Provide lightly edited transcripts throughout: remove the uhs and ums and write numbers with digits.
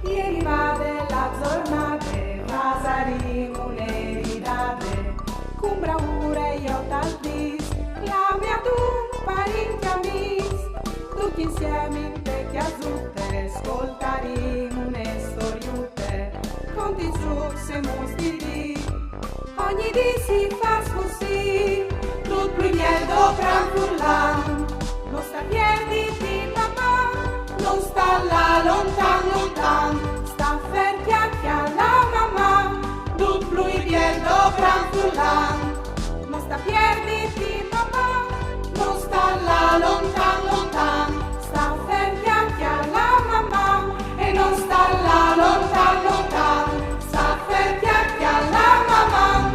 Ieri va della giornata, pasaremo un'eridate, con bravura io tal dis, la mia tu parenti amici, tutti insieme in te chiasutte, ascoltaremo une storiute, conti giù se mostri, ogni dì si fa così, tutto il miedo tranquillan, non sta piedi papà, non sta là lontan lontan, sta fermi alla mamma, tutto il miedo tranquillan, non sta piedi papà, non sta là lontan lontan, sta fermi alla mamma e non sta là lontan lontan, sta fermi alla mamma.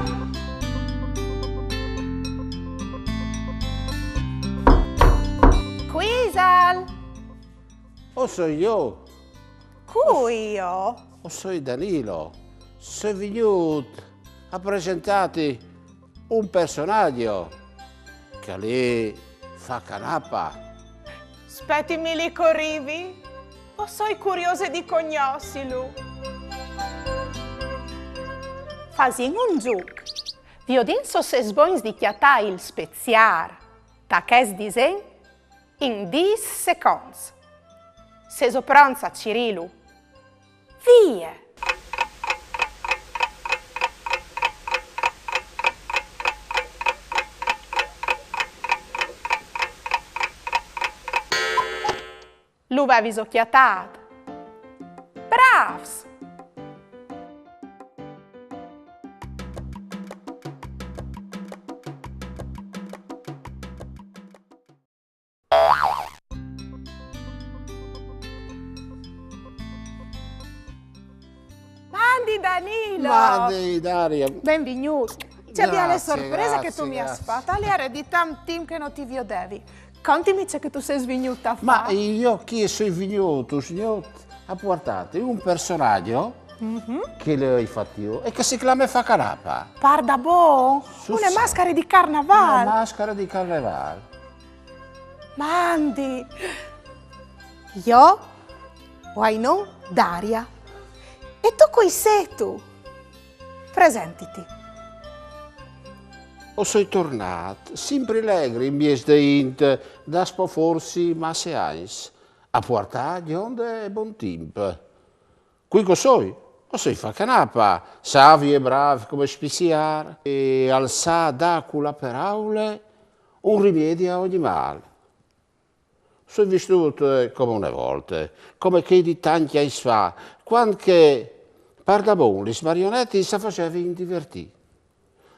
Quisal! O sono io, Cui io? o sono Danilo. Sono venuto a presentarti un personaggio che lì fa canapa. Aspettimi lì corrivi? O soi curiosa di cognossilu? Fasin un giuc. Viodinso se sboins di chiatà il speziar. Ta ches disen in 10 seconds. Se sopranza Cirilu. Vie! Lu avevi occhiatat. Bravs! Mandi Danilo! Mandi, Daria. Benvenuto. C'è le Grazie, sorprese che tu grazie, mi hai grazie. fatto. Alle di tanto tempo che non ti vedevi. Contimi c'è che tu sei svenuta a Ma fare. io che sono venuto, signor, a portare un personaggio che le hai fatto io e che si chiama fa canapa. Parda bon, Su, una sì. maschera di Una carnavale. maschera di carnevale. Mandi. Io, vuoi non, Daria. E tu qui sei tu. Presentiti. O sono tornato, sempre allegri, in bies de int, da spoforsi masse eins, a portare di onde e buon tempo. Qui che soi? O sei fa canapa, savi e bravi come spiziare, e alza d'acula per aule, un rimedio a ogni male. Sono vissuto come una volta, come che di tanti anni fa, quando che, parda bon, le marionette si facevano divertire.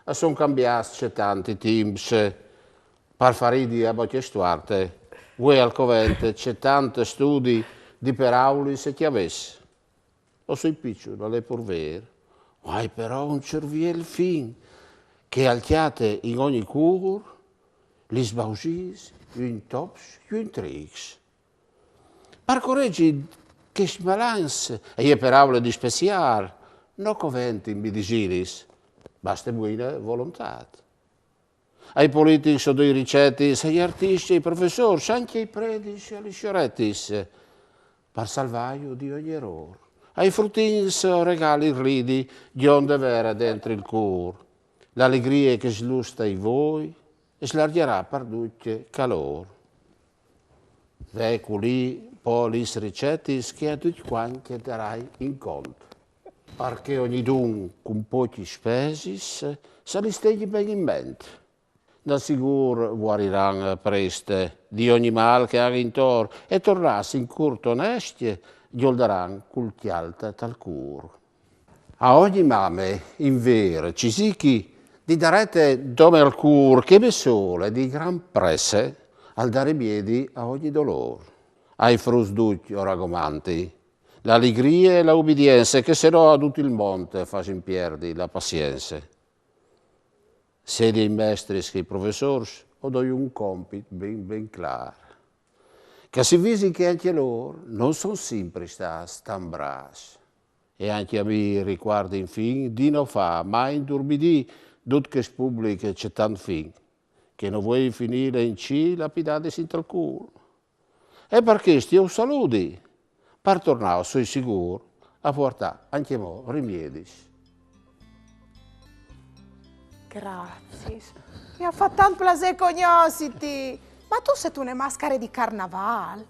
E sono cambiati tanti tempi, per fare di a stuarte, voi al covente c'è tanti studi di per auli se chi avesse. O sui piccoli, non è pur vero. Hai però un cervello fin, che alchiate in ogni cur, li sbausis, un tops, un tricks. Per correggi che sbalance, e per aule di speciare, non coventi in bidisilis, basta buona volontà. Ai politici sono i ricetti, agli artisti, ai professori, anche ai predici, agli sciorettis, per salvaio di ogni errore. Ai fruttini regali ridi, di onde vera dentro il cuore. L'allegria che slusta in voi e slargherà per tutti calore. Ecco lì, poi gli ricetti che a tutti quanti darai in conto. Perché ogni dun con pochi spesi se li stegli bene in mente. Da sicuro guariranno presto di ogni mal che ha intorno e tornassi in curto onesti, gli olderanno col chialta tal cur. A ogni mame, in vero, ci si chi di darete dome al cur che me sole di gran presse al dare piedi a ogni dolore. Ai frus ducci o ragomanti, l'allegria e l'obbedienza che se no a tutto il monte facin perdi la pazienza. Se dei maestri che i professori o doi un compito ben chiaro. Che si visi che anche loro non sono sempre stati tan bravi. E anche a me riguarda infine di non fa mai inturbidì tutto che pubblica c'è tanto fin, che non vuoi finire in C lapidate sin al culo. E perché io saluti, per tornare, sono sicuro, a portare anche mo rimedis. Grazie. Mi ha fatto tanto piacere conoscerti. Ma tu sei una maschera di carnaval?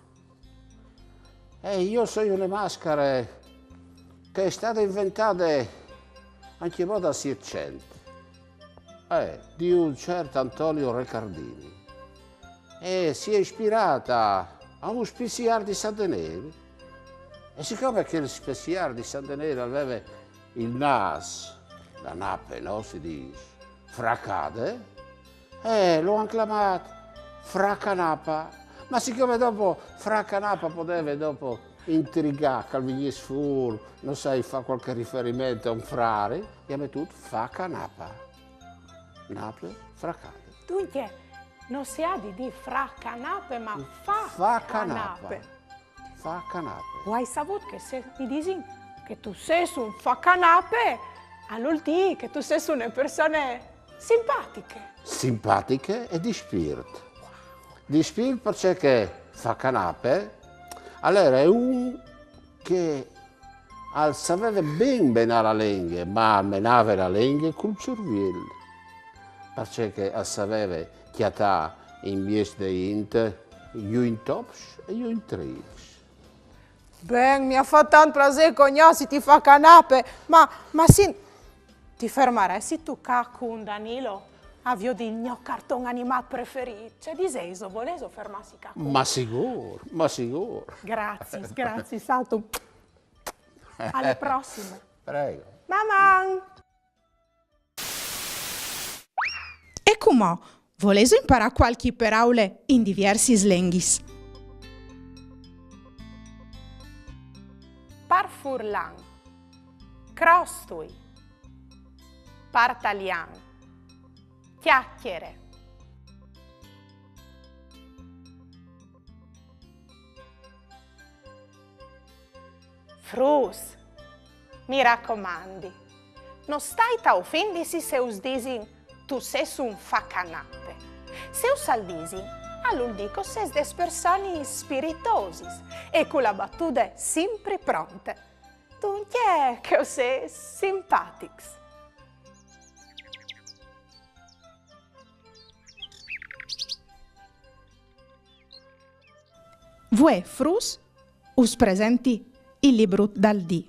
Io sono una maschera che è stata inventata anche mo da Circente, di un certo Antonio Recardini. E si è ispirata a un spessiare di Santeneri. E siccome che il spessiare di Santeneri aveva il naso, la nappe, no, si dice, fracade, lo hanno chiamato Fracanapa. Ma siccome dopo Fracanapa poteva dopo intrigare, calvignis fur, non sai, fa qualche riferimento a un frare, gli ha mettuto Facanapa. Napoli, Fracade. Dunque, non si ha di dire Fracanape, ma Facanapa. Facanape. Facanapa. Vuoi sapere che se mi dici che tu sei un Facanape, allora di che tu sei una persona simpatiche. Simpatiche e di spirito. Di spirito perché Facanape, allora è un che sapeva ben la lingua, ma menava la lingua col cervello. Perché sapeva chiatà in bies de int, io in tops e io in trix. Ben, mi ha fatto tanto piacere conoscerti Facanape, ma sì, ti fermeresti tu con Danilo? Avio di mio cartone animato preferito. Cioè, di seso, volevo fermarsi qua. Ma sicuro, ma sicuro. Grazie, salto. Alle prossime. Prego. Mamma! E come? Volevo imparare qualche parole in diversi slenghis. Parfurlan, crostui, partalian, chiacchiere. Frus, mi raccomandi, non stai a offendersi se us disin tu sei un facanape. Se us al disin, allora dico sei des persone spiritosis e con la battuta sempre pronte. Dunque che sei simpatics. Voi, frus, us presenti il libro dal D.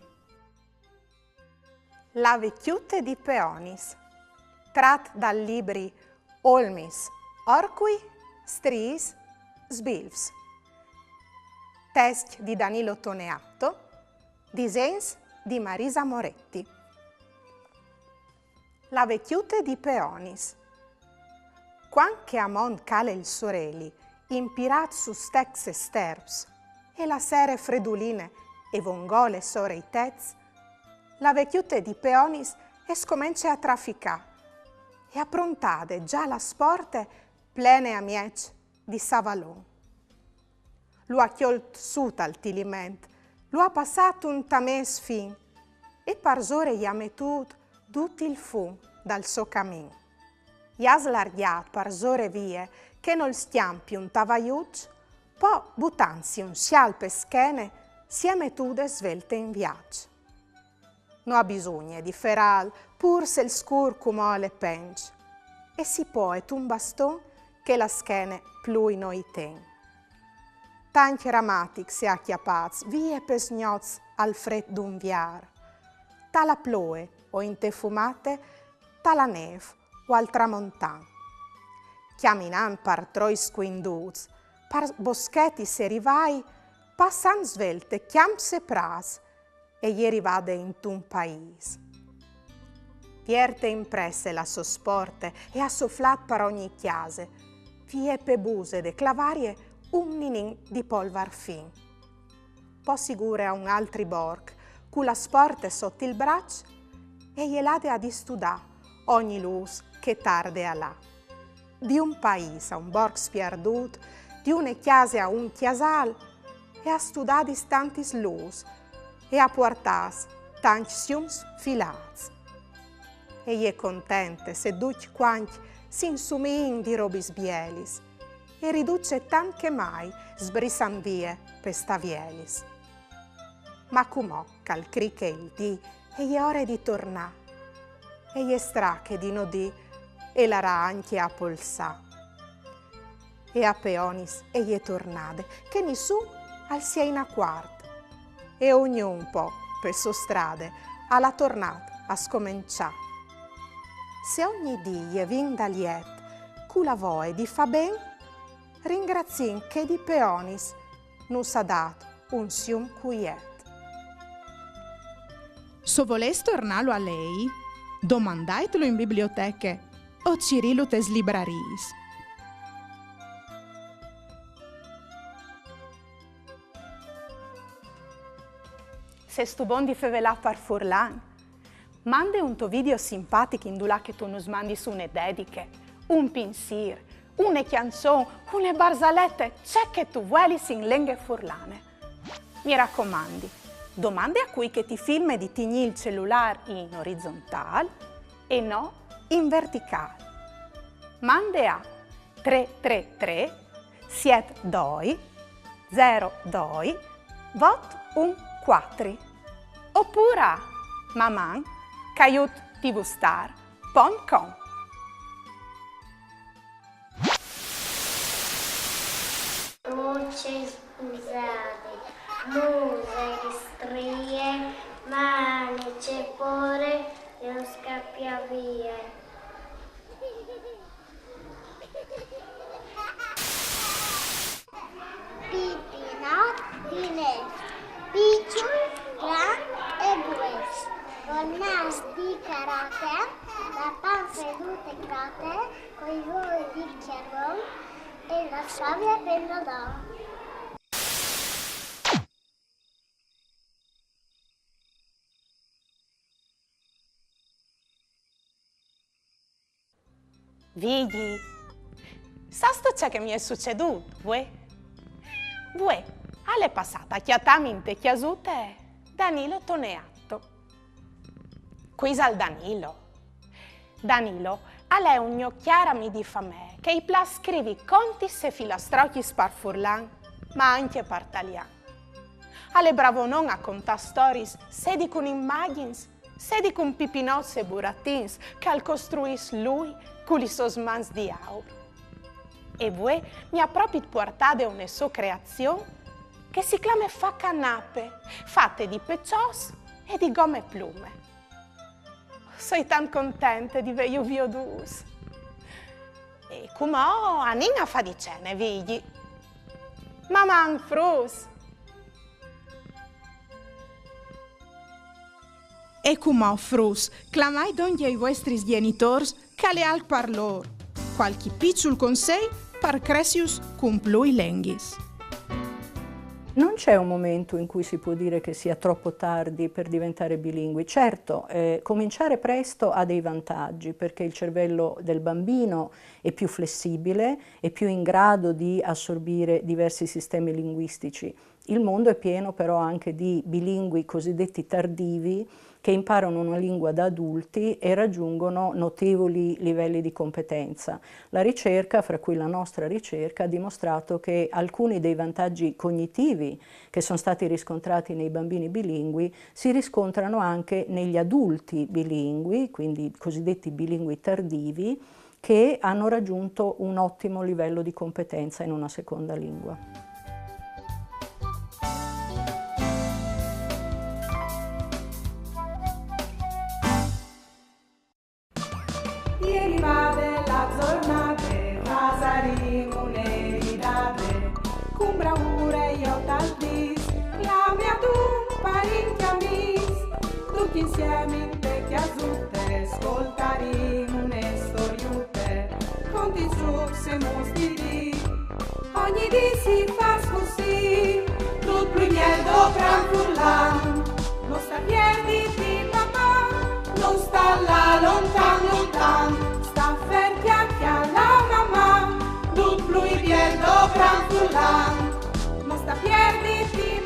La vecchiute di Peonis, trat dal libri Olmis, Orqui, Stris, Sbilvs. Test di Danilo Toneatto, disegns di Marisa Moretti. La vecchiute di Peonis. Quanche amon cale il soreli, impirat su stex e sterbs, e la sere freduline e vongole sore i tez, la vecchiute di Peonis escomince a trafficare e approntade già la sporte plene a miec di Savalon. Lo ha chiolt su tal tiliment, lo ha passato un tames fin e parzore gli ha mettut tutto il fum dal suo cammin. Gli ha slargiat parzore vie che non stiampi un tavaiuc, poi buttansi un scialpe schene, si è mettude svelte in viaggio. Non ha bisogno di feral, pur se il scur come le penc, e si può et un baston che la schene plui noi ten. Tanti ramatic si acchiappaz, vie per sgnoz al fred d'un viar, tala ploe o in te fumate, tala neve o al tramontan. Chiaminan par troi squinduz, par boschetti se rivai, passan svelte, chiam se pras, e ieri vade in un paese. Vierte impresse la sosporte e ha sofflat per ogni chiase, vie pebuse de clavarie un minin di polvar fin. Po sicure a un altri borg, cu la sporte sotto il braccio, e glielade a distudà ogni luz che tarde a là. Di un paese a un borg spiardut, di une chiase a un chiasal, e a studà distantis luz, e a portas tanti siums filats. E è contente se duc quanti s'insumin di robis bielis, e riduce tan che mai sbrisan vie per stavielis. Ma comò cal criche il dì, e gli ore di tornà, e gli strache di nodì, e la anche a polsà. E a Peonis e gli tornade, che nessun al sia in a quarto, e ognuno un po' per so strade alla tornata a scomincià. Se ogni dì gli vin da liet, cu la voe di fa ben, ringrazien che di Peonis non s'ha dato un sium quiet. Se voleste tornarlo a lei, domandatelo in biblioteche o cirilutes libraris. Se stu bon di fevelà par Furlan, mande un tuo video simpatico in dulà che tu nos mandi su une dediche, un pinsir, une canzone, une barzalette, c'è che tu vuoi in lingue furlane. Mi raccomandi, domande a cui che ti filma di tigni il cellulare in orizzontale e no in verticale. Mande a 333 72 02 4 oppure a maman@tvstar.com. Voce scusate, muse, strie, mani, cepore e lo scappiavia. Pipino, Pines, Picciul, Gran e Gues. Con nas di karate, la panfedute crate, con i voli di chiaron e la sabbia penna d'oro. Vigli, sasto c'è che mi è succeduto, vuoi? Vuoi, alle passata chiatamente chiasute Danilo Toneatto. Qui al Danilo. Danilo, è un gnocchiara mi di famè, che i pla scrivi conti se filastrocchi spar furlan, ma anche par talian. Alle bravo non a contà stories, sedi con immagins, sedi con pipinots e burattins, che al costruis lui, con i sos mans di aur. E voi mi ha proprio portato una sua creazione che si chiama fa canape, fatte di peccios e di gomme plume. Sono tan contenta di vedere vio dus. E come a Nina fa di cene, vigli. Maman frus. E come frus, clamai donde ai vostri genitori che le al parlor. Qualche piccolo consiglio per Cresius cum plui lenghis. Non c'è un momento in cui si può dire che sia troppo tardi per diventare bilingui. Certo, cominciare presto ha dei vantaggi perché il cervello del bambino è più flessibile, è più in grado di assorbire diversi sistemi linguistici. Il mondo è pieno però anche di bilingui cosiddetti tardivi che imparano una lingua da adulti e raggiungono notevoli livelli di competenza. La ricerca, fra cui la nostra ricerca, ha dimostrato che alcuni dei vantaggi cognitivi che sono stati riscontrati nei bambini bilingui si riscontrano anche negli adulti bilingui, quindi i cosiddetti bilingui tardivi, che hanno raggiunto un ottimo livello di competenza in una seconda lingua. Ieri va della giornata, pasaremo un'eridate, con bravura io t'aldis, la mia tu parecchia mis, tutti insieme in te chiasute, ascoltaremo une storiute, conti su se mostri, ogni dì si fa così, tutto più mieldo gran furlan, non sta piedi di papà, non sta là lontan lontan, sta fermi alla mamma, tutto più mieldo gran furlan, non sta piedi di